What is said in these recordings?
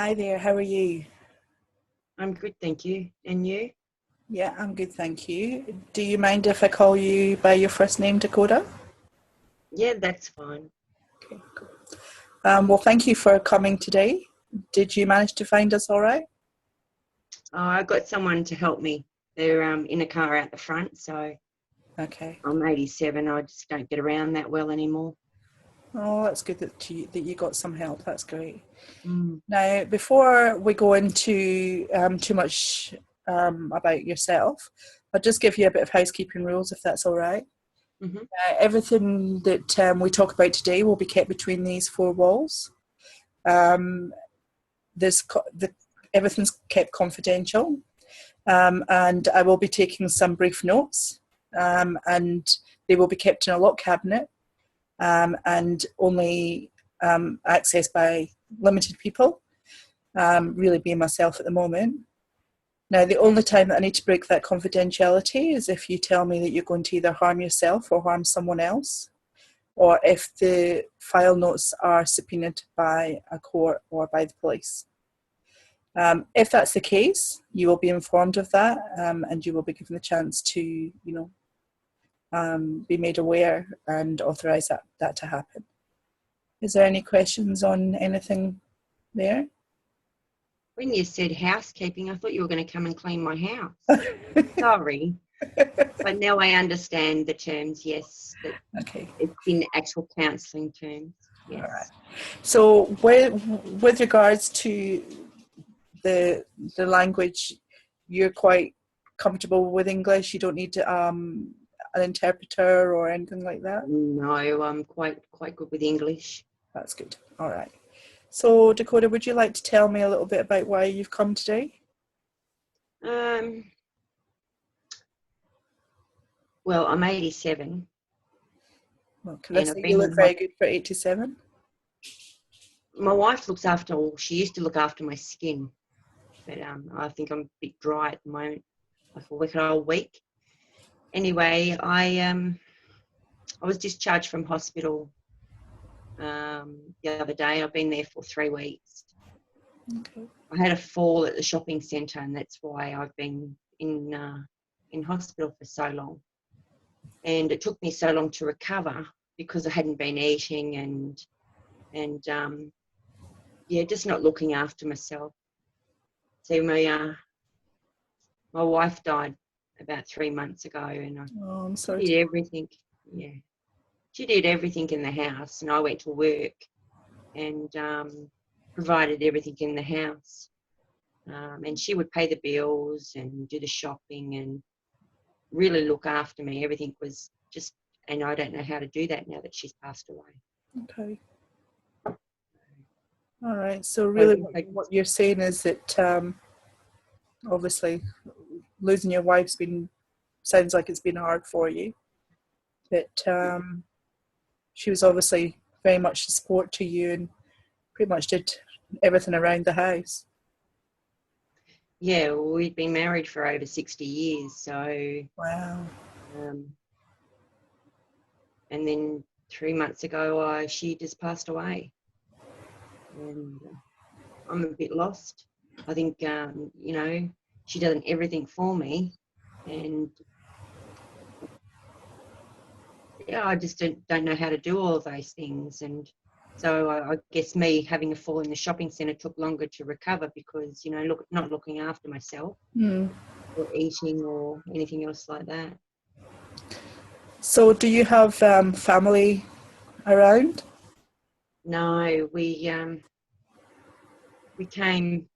Hi there, how are you? I'm good, thank you. And you? Yeah, I'm good, thank you. Do you mind if I call you by your first name, Dakota? Yeah, that's fine. Okay, cool. Well, thank you for coming today. Did you manage to find us all right? I got someone to help me. They're in a car out the front, so Okay. I'm 87. I just don't get around that well anymore. Oh, that's good that you got some help. That's great. Mm. Now, before we go into too much about yourself, I'll just give you a bit of housekeeping rules, if that's all right. Mm-hmm. Everything that we talk about today will be kept between these four walls. Um, everything's kept confidential, and I will be taking some brief notes, and they will be kept in a locked cabinet, and only accessed by limited people, really being myself at the moment. Now, the only time that I need to break that confidentiality is if you tell me that you're going to either harm yourself or harm someone else, or if the file notes are subpoenaed by a court or by the police. If that's the case, you will be informed of that, and you will be given the chance to, be made aware and authorise that to happen. Is there any questions on anything there? When you said housekeeping, I thought you were going to come and clean my house. Sorry. But now I understand the terms, yes. That Okay. it's in actual counselling terms, yes. All right. So with regards to the language, you're quite comfortable with English. You don't need an interpreter or anything like that. No, I'm quite good with English. That's good. All right. So Dakota, would you like to tell me a little bit about why you've come today? Well, I'm 87. Well, can I And I've say you been look in very good for 87? my wife looks after, well, she used to look after my skin, but I think I'm a bit dry at the moment, like a wicked old week. Anyway, I was discharged from hospital the other day. I've been there for 3 weeks. Okay. I had a fall at the shopping centre, and that's why I've been in hospital for so long. And it took me so long to recover because I hadn't been eating and just not looking after myself. So my wife died about 3 months ago, and Oh, I'm she sorry. did everything. Yeah, she did everything in the house, and I went to work and provided everything in the house. And she would pay the bills and do the shopping and really look after me. Everything was just, and I don't know how to do that now that she's passed away. Okay. All right. So So, really, what you're saying is that obviously losing your wife's sounds like it's been hard for you, but she was obviously very much a support to you and pretty much did everything around the house. yeah, well, we'd been married for over 60 years, so Wow. and then 3 months ago she just passed away, and I'm a bit lost. I think she done everything for me, and yeah, I just don't know how to do all of those things. And so I guess me having a fall in the shopping centre took longer to recover because, not looking after myself or eating or anything else like that. So do you have family around? No, we came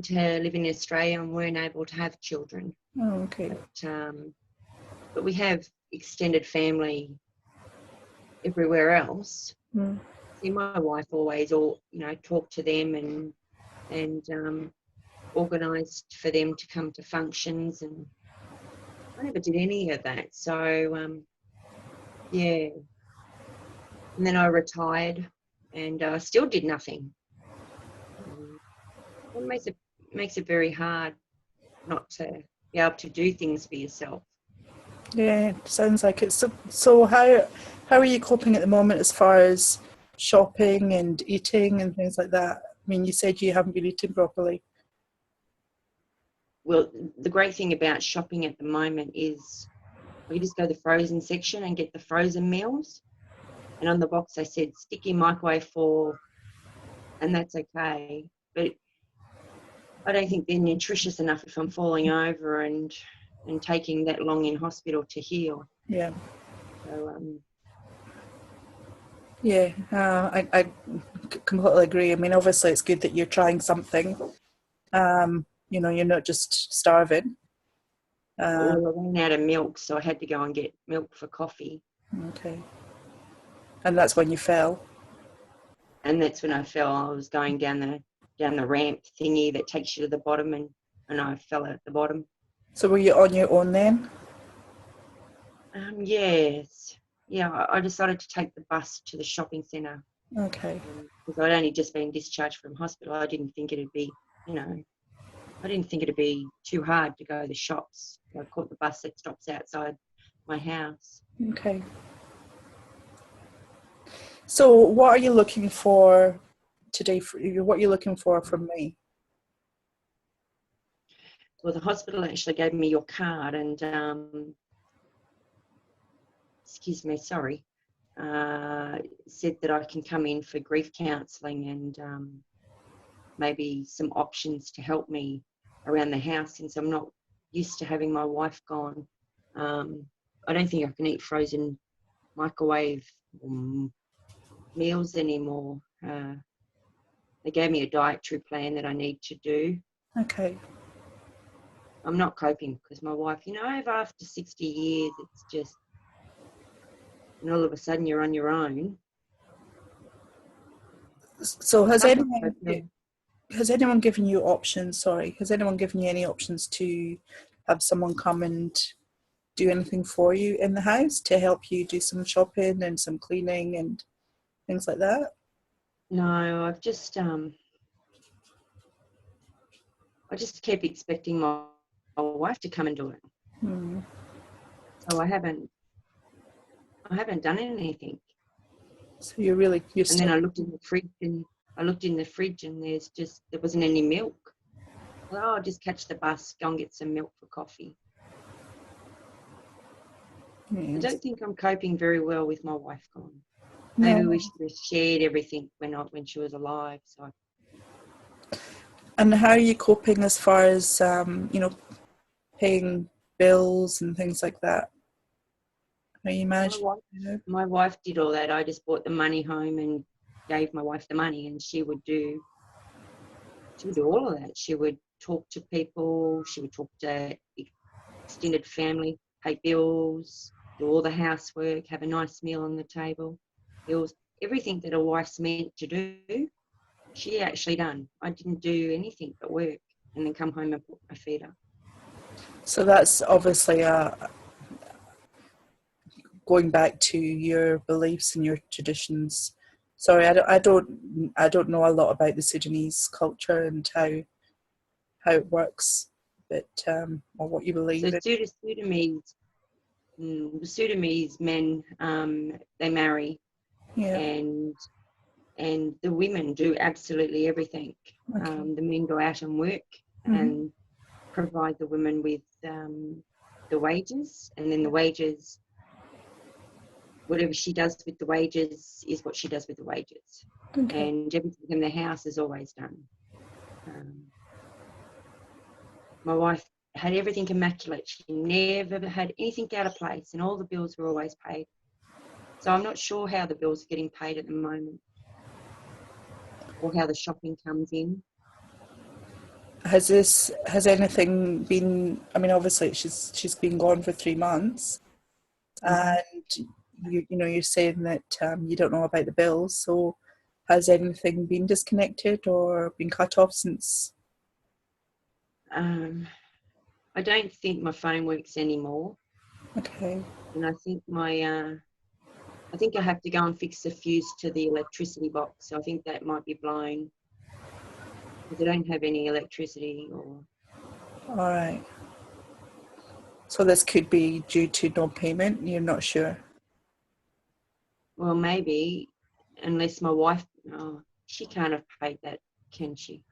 to live in Australia and weren't able to have children. Oh, okay. But we have extended family everywhere else. See, my wife always talked to them and organised for them to come to functions, and I never did any of that. So yeah, and then I retired and still did nothing. It makes it very hard not to be able to do things for yourself. Yeah, it sounds like it. So how are you coping at the moment as far as shopping and eating and things like that? I mean, you said you haven't been eating properly. Well, the great thing about shopping at the moment is we just go to the frozen section and get the frozen meals. And on the box they said stick in microwave for, and that's okay. But I don't think they're nutritious enough if I'm falling over and taking that long in hospital to heal. Yeah. So, yeah, I completely agree. I mean, obviously it's good that you're trying something. You know, you're not just starving. well, I ran out of milk, so I had to go and get milk for coffee. Okay. And that's when you fell. And that's when I fell. I was going down the ramp thingy that takes you to the bottom, and I fell at the bottom. So were you on your own then? Yes. Yeah, I decided to take the bus to the shopping centre. Okay. Because I'd only just been discharged from hospital. I didn't think it'd be, I didn't think it'd be too hard to go to the shops. I caught the bus that stops outside my house. Okay. So what are you looking for today? What are you looking for from me? Well, the hospital actually gave me your card and, excuse me, sorry, said that I can come in for grief counselling and maybe some options to help me around the house since I'm not used to having my wife gone. I don't think I can eat frozen microwave meals anymore. They gave me a dietary plan that I need to do. Okay. I'm not coping because my wife, after 60 years, it's just, and all of a sudden you're on your own. So has anyone given you options? Sorry, has anyone given you any options to have someone come and do anything for you in the house to help you do some shopping and some cleaning and things like that? No, I just keep expecting my wife to come and do it. So I haven't done anything. So you're and then I looked in the fridge and there wasn't any milk. Well, I'll just catch the bus, go and get some milk for coffee. Yes. I don't think I'm coping very well with my wife gone. No. Maybe we should have shared everything when she was alive. So. And how are you coping as far as paying bills and things like that? Are you managing? My wife did all that. I just brought the money home and gave my wife the money, and she would do all of that. She would talk to people. She would talk to extended family, pay bills, do all the housework, have a nice meal on the table. Bills, everything that a wife's meant to do, she actually done. I didn't do anything but work and then come home and put my feet up. So that's obviously going back to your beliefs and your traditions. Sorry, I don't know a lot about the Sudanese culture and how it works, but or what you believe in. Sudanese men, they marry, and the women do absolutely everything. Okay. The men go out and work and provide the women with the wages, and then the wages, whatever she does with the wages is what she does with the wages. Okay. And everything in the house is always done. My wife had everything immaculate. She never had anything out of place, and all the bills were always paid. So I'm not sure how the bills are getting paid at the moment, or how the shopping comes in. Has anything been? I mean, obviously she's been gone for 3 months, and you're saying that you don't know about the bills. So has anything been disconnected or been cut off since? I don't think my phone works anymore. Okay. And I think I think I have to go and fix the fuse to the electricity box. So I think that might be blown because I don't have any electricity. All right. So this could be due to non-payment. You're not sure. Well, maybe, unless my wife, she can't have paid that can she?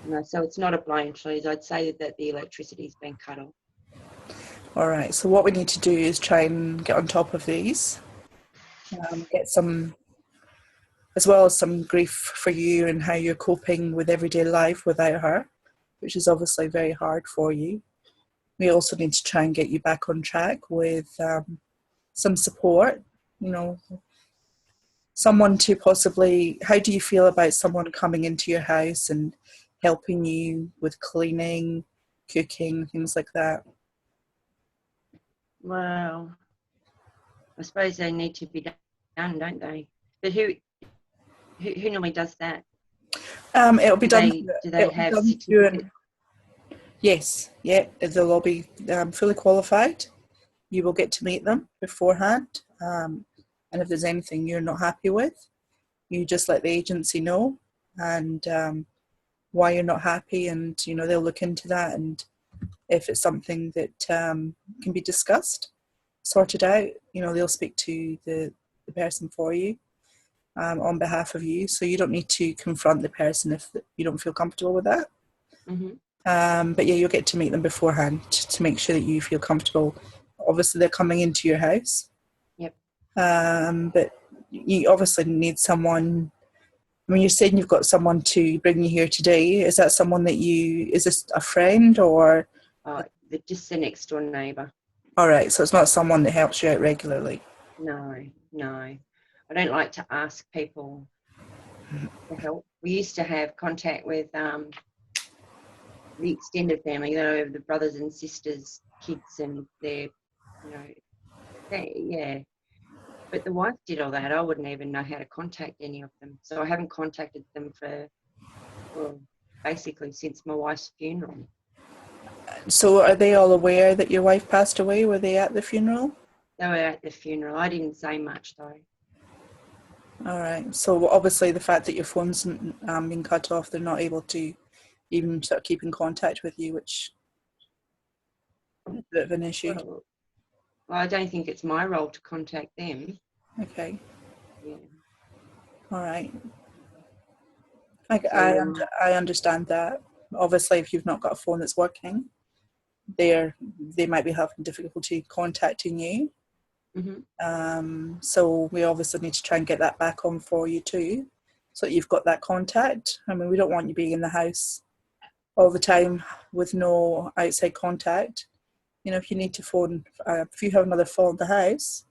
No, so it's not a blind freeze. I'd say that the electricity's been cut off. All right, so what we need to do is try and get on top of these, get some, as well as some grief for you and how you're coping with everyday life without her, which is obviously very hard for you. We also need to try and get you back on track with some support, you know, someone to possibly, how do you feel about someone coming into your house and helping you with cleaning, cooking, things like that? Well, I suppose they need to be done, don't they? But who normally does that? It'll be done. Do they have certificates? Yes, yeah, they'll all be fully qualified. You will get to meet them beforehand, and if there's anything you're not happy with, you just let the agency know, and why you're not happy, and you know they'll look into that, and if it's something that can be discussed, sorted out, you know they'll speak to the person for you on behalf of you, so you don't need to confront the person if you don't feel comfortable with that. Mm-hmm. But yeah, you'll get to meet them beforehand to make sure that you feel comfortable. Obviously, they're coming into your house. Yep. But you obviously need someone. I mean, you're saying you've got someone to bring you here today. Is that someone that is this a friend or? Just the next door neighbour. All right, so it's not someone that helps you out regularly. No. I don't like to ask people for help. We used to have contact with the extended family, the brothers and sisters, kids, and their, yeah. But the wife did all that. I wouldn't even know how to contact any of them. So I haven't contacted them for basically since my wife's funeral. So are they all aware that your wife passed away? Were they at the funeral? They were at the funeral. I didn't say much though. All right. So obviously the fact that your phone's been cut off, they're not able to even sort of keep in contact with you, which is a bit of an issue. Well, I don't think it's my role to contact them. Okay. Yeah. All right. I understand that. Obviously, if you've not got a phone that's working, they might be having difficulty contacting you. Mm-hmm. So we obviously need to try and get that back on for you too, so that you've got that contact. I mean, we don't want you being in the house all the time with no outside contact. You know, if you need to phone, if you have another phone at the house,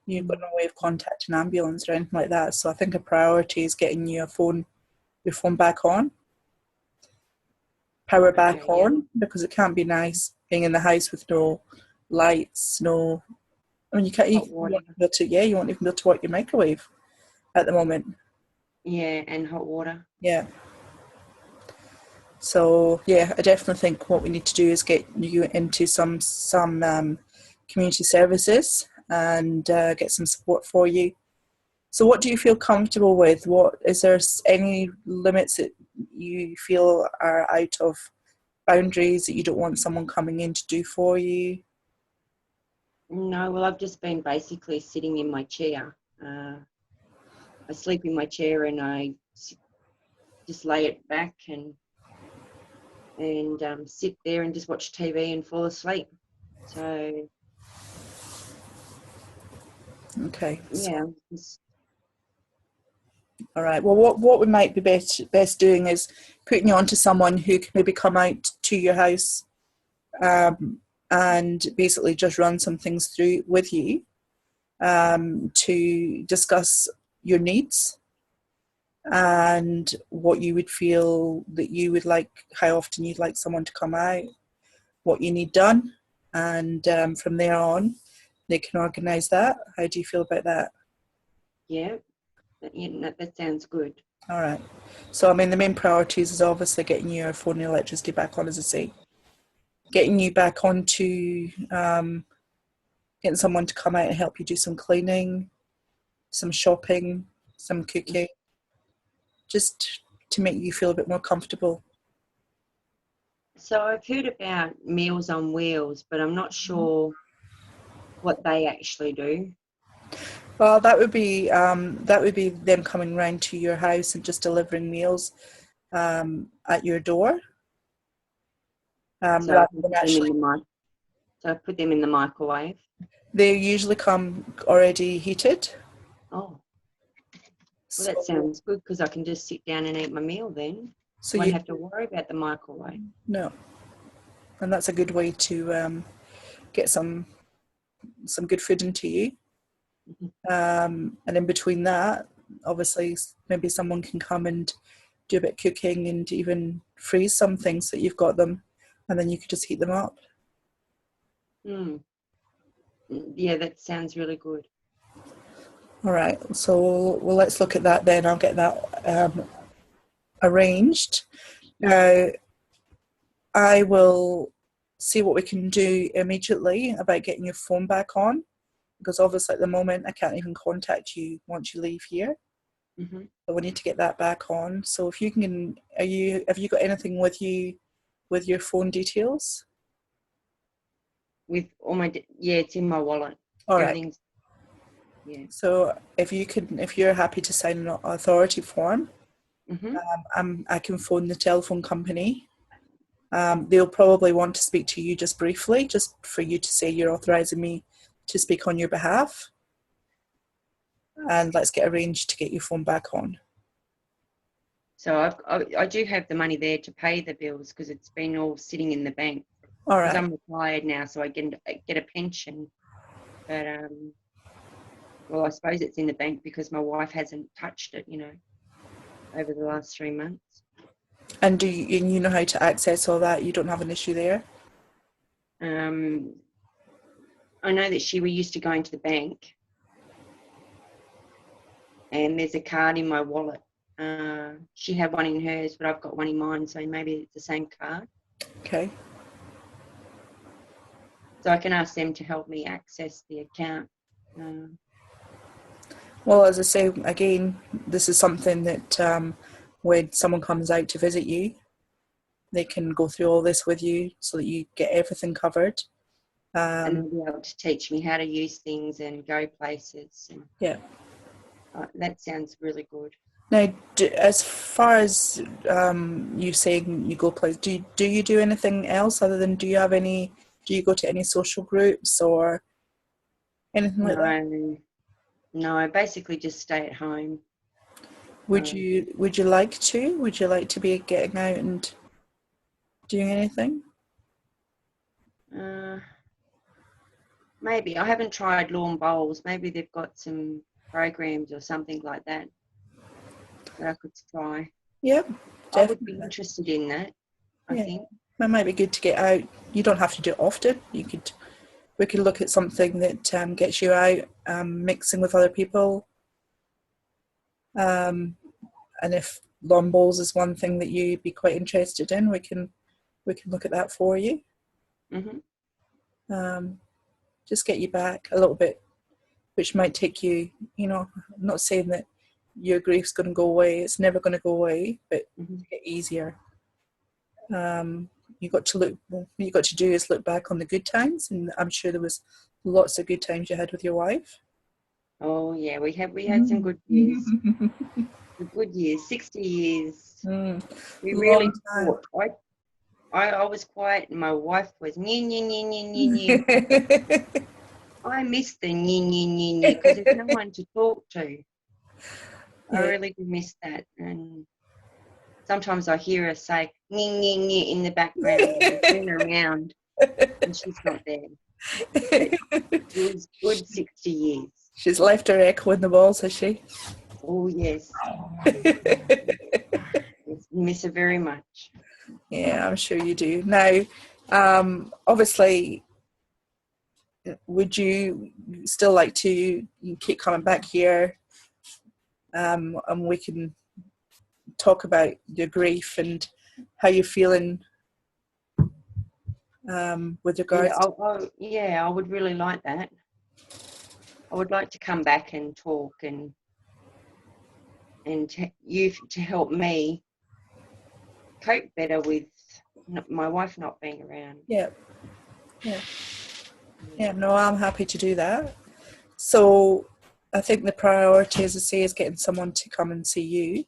you've got no way of contacting an ambulance or anything like that. So I think a priority is getting your phone back on, power back on, because it can't be nice being in the house with no lights, no. I mean, you won't even be able to work your microwave at the moment. Yeah, and hot water. Yeah. So yeah, I definitely think what we need to do is get you into some community services and get some support for you. So what do you feel comfortable with? Is there any limits that you feel are out of boundaries that you don't want someone coming in to do for you? No, well, I've just been basically sitting in my chair. I sleep in my chair and I just lay it back and sit there and just watch TV and fall asleep. So okay, yeah. All right. Well, what we might be best doing is putting you onto someone who can maybe come out to your house and basically just run some things through with you to discuss your needs and what you would feel that you would like, how often you'd like someone to come out, what you need done, and from there on they can organise that. How do you feel about that? Yeah, that sounds good. All right. So I mean the main priorities is obviously getting your phone and electricity back on, as I say, getting you back onto getting someone to come out and help you do some cleaning, some shopping, some cooking, just to make you feel a bit more comfortable. So I've heard about Meals on Wheels, but I'm not sure what they actually do. Well, that would be them coming round to your house and just delivering meals at your door, So I rather can than put them in actually. the so I put them in the microwave. They usually come already heated. Oh, well, that So, sounds good because I can just sit down and eat my meal then. so Won't you have to worry about the microwave. no, and that's a good way to get some good food into you. And in between that, obviously, maybe someone can come and do a bit of cooking and even freeze some things so that you've got them, and then you could just heat them up. Mm. Yeah, that sounds really good. All right, so well, let's look at that then. I'll get that arranged. Now, I will see what we can do immediately about getting your phone back on, because obviously at the moment I can't even contact you once you leave here. Mm-hmm. So we need to get that back on. So if you can, have you got anything with you with your phone details? With all my, yeah, it's in my wallet. All right. Everything's, yeah. So if you're happy to sign an authority form, Mm-hmm. I can phone the telephone company. They'll probably want to speak to you just briefly, just for you to say you're authorising me to speak on your behalf. And let's get arranged to get your phone back on. So I do have the money there to pay the bills because it's been all sitting in the bank. All Because right. I'm retired now, so I get a pension. But well, I suppose it's in the bank because my wife hasn't touched it, over the last 3 months. And you know how to access all that? You don't have an issue there? I know that we used to go into the bank, and there's a card in my wallet. She had one in hers, but I've got one in mine, so maybe it's the same card. Okay. So I can ask them to help me access the account. Well, as I say, again, this is something that when someone comes out to visit you, they can go through all this with you so that you get everything covered. And they'll be able to teach me how to use things and go places. And, yeah. That sounds really good. Now, as far as you saying you go places, do you do anything else other than do you go to any social groups or anything like that? No, I basically just stay at home. Would you like to? Would you like to be getting out and doing anything? Maybe. I haven't tried lawn bowls. Maybe they've got some programs or something like that I could try. Yep, I would be definitely. interested in that, I think. It might be good to get out. You don't have to do it often. We could look at something that gets you out, mixing with other people. And if lawn bowls is one thing that you'd be quite interested in, we can look at that for you. Mm-hmm. Just get you back a little bit, which might take you. I'm not saying that your grief's going to go away. It's never going to go away, but get easier. You got to what you got to do is look back on the good times, and I'm sure there was lots of good times you had with your wife. Oh yeah, we had some good years. Good years, 60 years. We really fought. I was quiet and my wife was nye, nye, nye, nye, nye, nye. I miss the nye, nye, nye, nye because there's no one to talk to. I really do miss that. And sometimes I hear her say nye, nye, nye in the background and turn around and she's not there. But it was good 60 years. She's left her echo in the walls, has she? Oh yes. Miss her very much. Yeah, I'm sure you do. Now, obviously, would you still like to keep coming back here, and we can talk about your grief and how you're feeling with regards I would really like that. I would like to come back and talk and you to help me cope better with my wife not being around. Yeah, no, I'm happy to do that. So I think the priority, as I say, is getting someone to come and see you.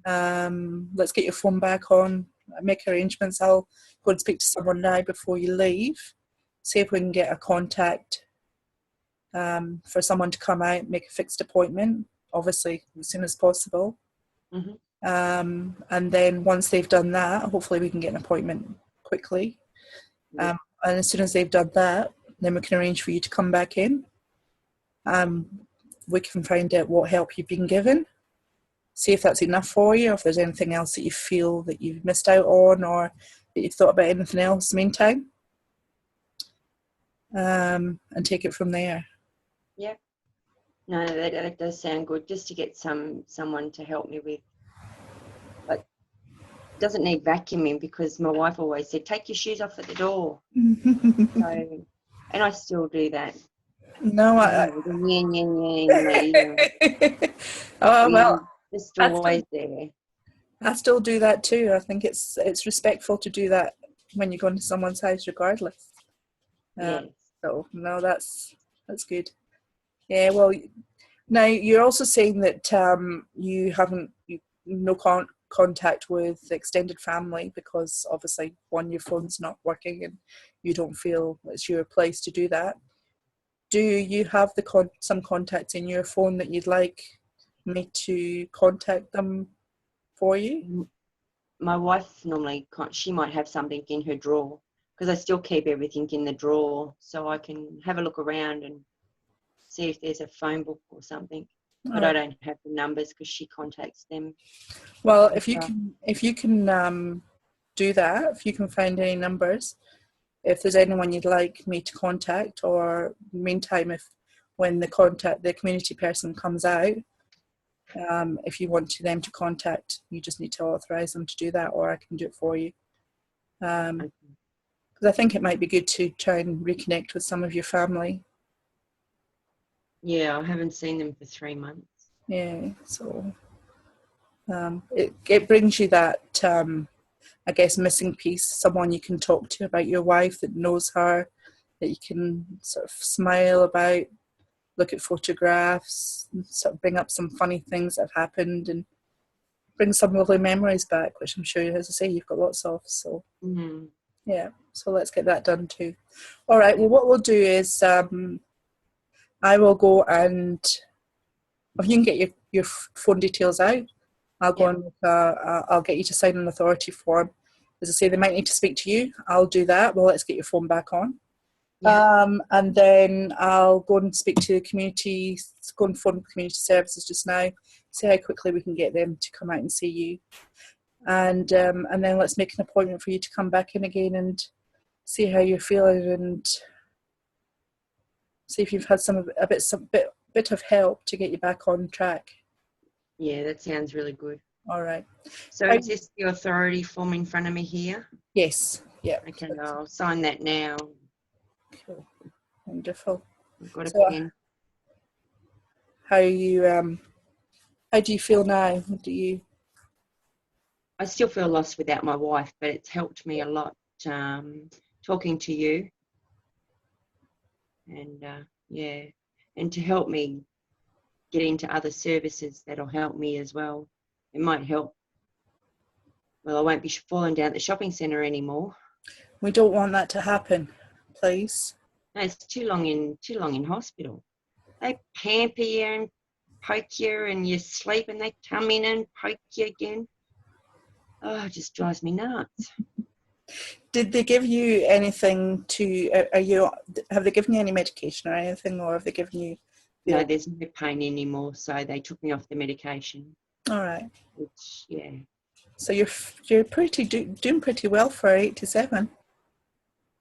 Let's get your phone back on, make arrangements. I'll go and speak to someone now before you leave, see if we can get a contact for someone to come out, make a fixed appointment, obviously as soon as possible. And then once they've done that, hopefully we can get an appointment quickly. And as soon as they've done that, then we can arrange for you to come back in. We can find out what help you've been given, see if that's enough for you, or if there's anything else that you feel that you've missed out on, or that you've thought about anything else in the meantime, and take it from there. Yeah. No, that does sound good, just to get someone to help me with. But it doesn't need vacuuming, because my wife always said, take your shoes off at the door. So, and I still do that. No, oh well, just always there. I still do that too. I think it's respectful to do that when you go into someone's house, regardless. Yes. So no, that's good. Yeah. Well, now you're also saying that you haven't no contact with extended family because obviously your phone's not working and you don't feel it's your place to do that. Do you have some contacts in your phone that you'd like me to contact them for you? My wife normally, she might have something in her drawer, because I still keep everything in the drawer, so I can have a look around and see if there's a phone book or something. But I don't have the numbers because she contacts them. Well, if you can do that, if you can find any numbers, if there's anyone you'd like me to contact, or meantime, when the community person comes out, if you want them to contact, you just need to authorize them to do that, or I can do it for you. Because I think it might be good to try and reconnect with some of your family. Yeah, I haven't seen them for 3 months. Yeah, so it brings you that I guess missing piece, someone you can talk to about your wife that knows her, that you can sort of smile about, look at photographs, and sort of bring up some funny things that have happened and bring some lovely memories back, which I'm sure, as I say, you've got lots of. So yeah, so let's get that done too. All right, well, what we'll do is I will go and, if you can get your phone details out, I'll go and I'll get you to sign an authority form. As I say, they might need to speak to you. I'll do that. Well, let's get your phone back on. Yeah. And then I'll go and speak to the community, go and phone community services just now, see how quickly we can get them to come out and see you. And then let's make an appointment for you to come back in again and see how you're feeling and see if you've had a bit of help to get you back on track. Yeah, that sounds really good. All right. So is this the authority form in front of me here? Yes. Yeah. Okay, I'll sign that now. Cool. Wonderful. I've got a pen. How do you feel now? I still feel lost without my wife, but it's helped me a lot talking to you. And and to help me get into other services that'll help me as well. It might help. Well, I won't be falling down at the shopping centre anymore. We don't want that to happen, please. No, it's too long in hospital. They pamper you and poke you, and you sleep, and they come in and poke you again. Oh, it just drives me nuts. Did they give you anything have they given you any medication or anything, or have they given you? No, there's no pain anymore, so they took me off the medication. All right. Which, yeah. So you're pretty doing pretty well for 87.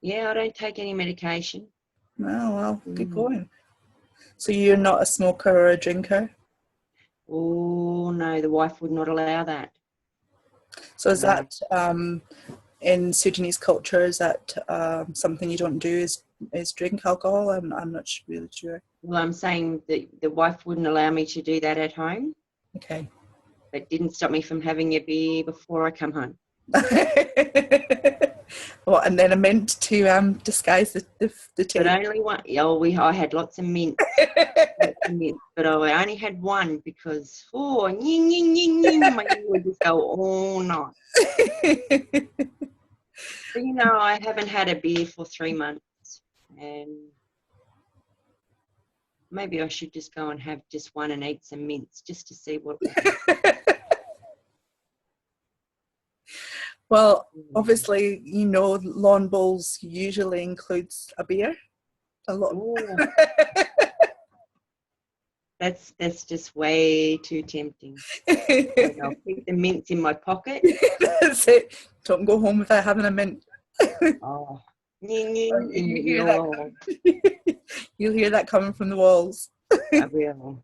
Yeah, I don't take any medication. Oh, well, good going. So you're not a smoker or a drinker? Oh, no, the wife would not allow that. So is that in Sudanese culture, is that something you don't do is drink alcohol? I'm not really sure. Well, I'm saying that the wife wouldn't allow me to do that at home. Okay. But didn't stop me from having a beer before I come home. Well, and then a mint to disguise the But taste. only one. Oh, I had lots of mints. But I only had one because my ear would just go all night. But I haven't had a beer for 3 months, and maybe I should just go and have just one and eat some mints just to see what will happen. Well, obviously, lawn bowls usually includes a beer. A lot. That's just way too tempting. I'll keep the mints in my pocket. That's it. Don't go home without having a mint. Oh, You'll hear that coming from the walls. I will.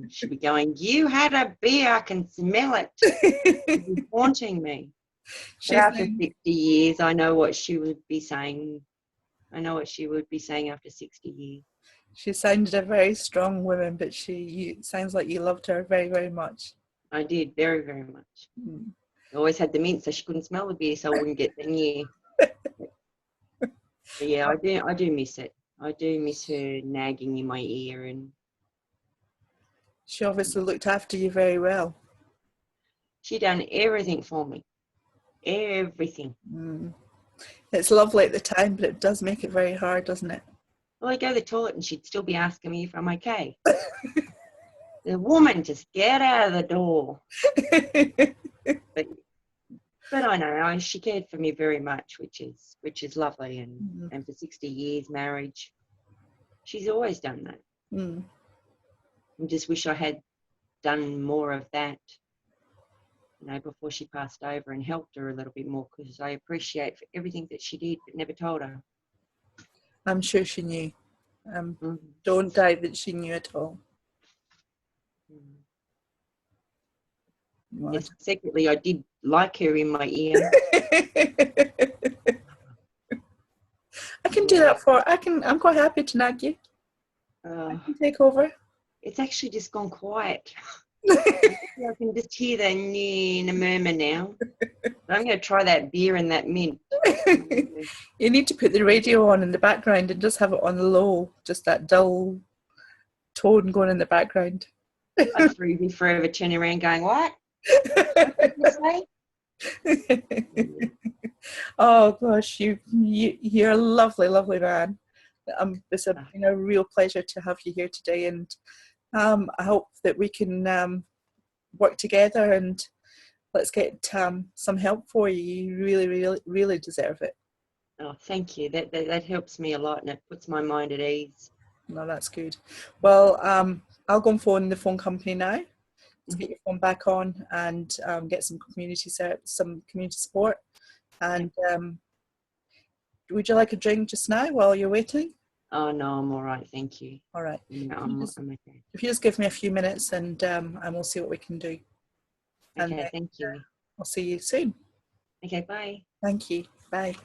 She'll be going, you had a beer, I can smell it. She'll be haunting me. But after 60 years, I know what she would be saying. After 60 years. She sounded a very strong woman, but sounds like you loved her very, very much. I did, very, very much. I always had the mint so she couldn't smell the beer, so I wouldn't get the near. But yeah, I do miss it. I do miss her nagging in my ear, and she obviously looked after you very well. She done everything for me. Everything. It's lovely at the time, but it does make it very hard, doesn't it? Well, I go to the toilet and she'd still be asking me if I'm okay. The woman, just get out of the door. But I know she cared for me very much, which is lovely. And for 60 years marriage, she's always done that. I just wish I had done more of that, before she passed over, and helped her a little bit more, because I appreciate for everything that she did, but never told her. I'm sure she knew. Don't doubt that she knew at all. Yes, secretly, I did like her in my ear. I can do that I'm quite happy to nag you. I can take over. It's actually just gone quiet. I can just hear the murmur now. I'm going to try that beer and that mint. You need to put the radio on in the background and just have it on low, just that dull tone going in the background. I'd be forever turning around going, what? What did you say? Oh gosh, you're a lovely, lovely man. It's been a real pleasure to have you here today, and I hope that we can work together and let's get some help for you. You really, really, really deserve it. Oh, thank you. That helps me a lot, and it puts my mind at ease. No, that's good. Well, I'll go and phone the phone company now. Let's get your phone back on and get some community support. And would you like a drink just now while you're waiting? Oh no, I'm all right, thank you. All right. No, I'm okay. If you just give me a few minutes, and we'll see what we can do. Okay, thank you. I'll see you soon. Okay, bye. Thank you. Bye.